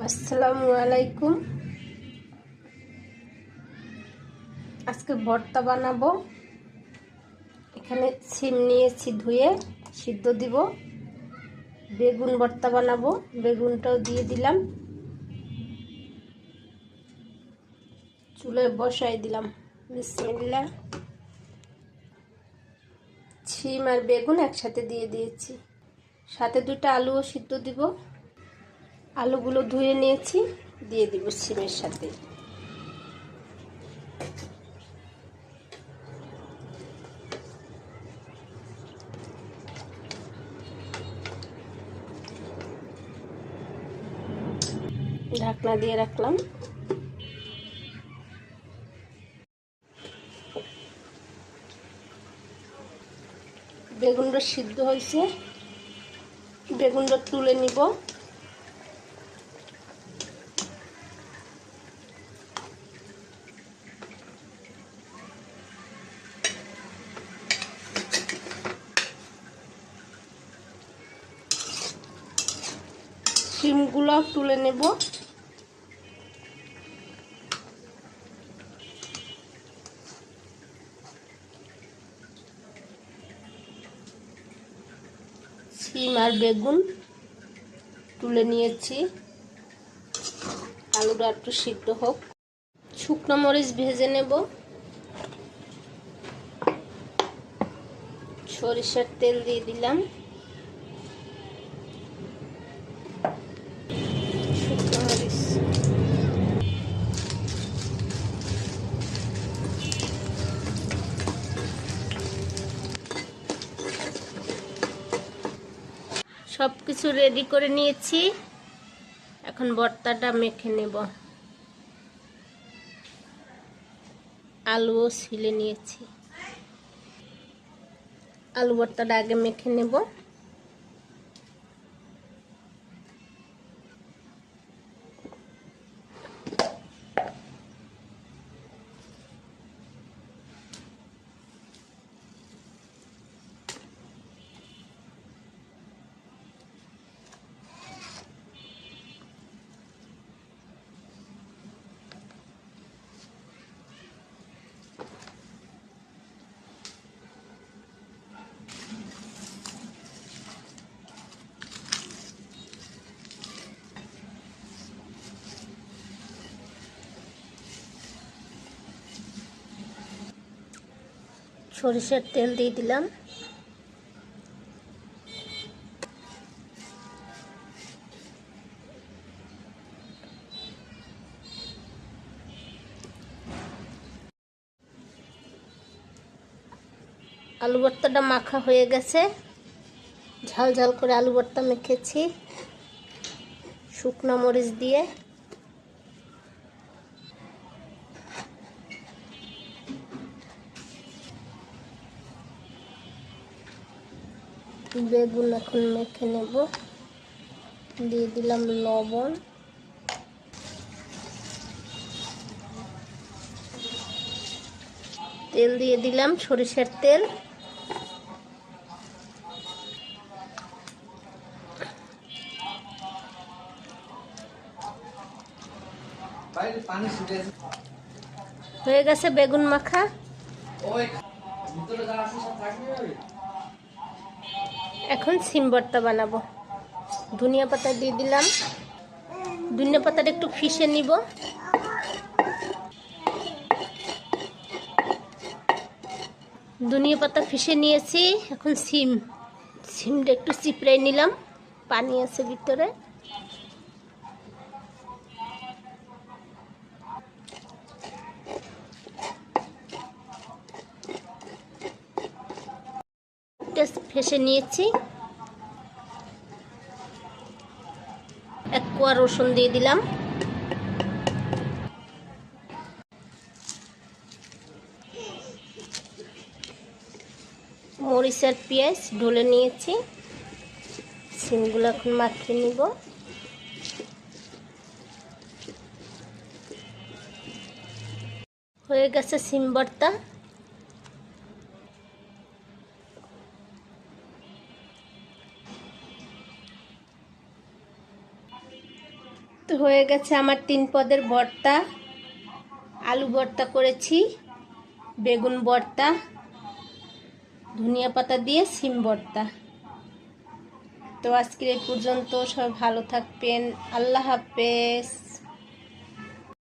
আসসালামু আলাইকুম। আজকে ভর্তা বানাবো। এখানে সিম নিয়েছি, ধুয়ে সিদ্ধ দিব। বেগুন ভর্তা বানাবো, বেগুনটাও দিয়ে দিলাম, চুলায় বসাই দিলাম। বিসমিল্লাহ। সিম আর বেগুন একসাথে দিয়ে দিয়েছি, সাথে দুটো আলুও সিদ্ধ দিব। আলুগুলো ধুয়ে নিয়েছি, দিয়ে দিব সিমের সাথে। ঢাকনা দিয়ে রাখলাম। বেগুনটা সিদ্ধ হয়েছে, বেগুনটা তুলে নিব। সিমগুলো তুলে নেব। সিম আর বেগুন তুলে নিয়েছি, আলুটা একটু সিদ্ধ হোক। শুকনো মরিচ ভেজে নেব। সরিষার তেল দিয়ে দিলাম। শুকনো মরিচ, সব কিছু রেডি করে নিয়েছি। এখন ভর্তাটা মেখে নেব। আলুও ছিলে নিয়েছি, আলু ভর্তাটা আগে মেখে নেব। সরিষার তেল দিয়ে দিলাম। আলু ভর্তাটা মাখা হয়ে গেছে। ঝাল ঝাল করে আলু ভর্তা মেখেছি শুকনো মরিচ দিয়ে। বেগুন এখন মেখে নেব। দিয়ে দিলাম লবণ, তেল দিয়ে দিলাম, সরিষার তেল। হয়ে গেছে বেগুন মাখা। এখন সিম ভর্তা বানাবো। ধনিয়া পাতা দিয়ে দিলাম। ধনিয়া পাতাটা একটু ফিশে নিব। ধনিয়া পাতা ফিশে নিয়েছি। এখন সিমটা একটু চিপড়াই নিলাম, পানি আছে ভিতরে। ফেসে নিয়েছি। এক কোয়া রসুন দিয়ে দিলাম। মরিচ আর পেঁয়াজ ঢলে নিয়েছি। সিমগুলো এখন মাখিয়ে নিব। হয়ে গেছে সিম ভর্তা। তো হয়ে গেছে আমার 3 পদের ভর্তা। আলু ভর্তা করেছি, বেগুন ভর্তা, ধনিয়া পাতা দিয়ে সিম ভর্তা। তো আজকের এই পর্যন্ত, সবাই ভালো থাকবেন। আল্লাহ হাফেজ।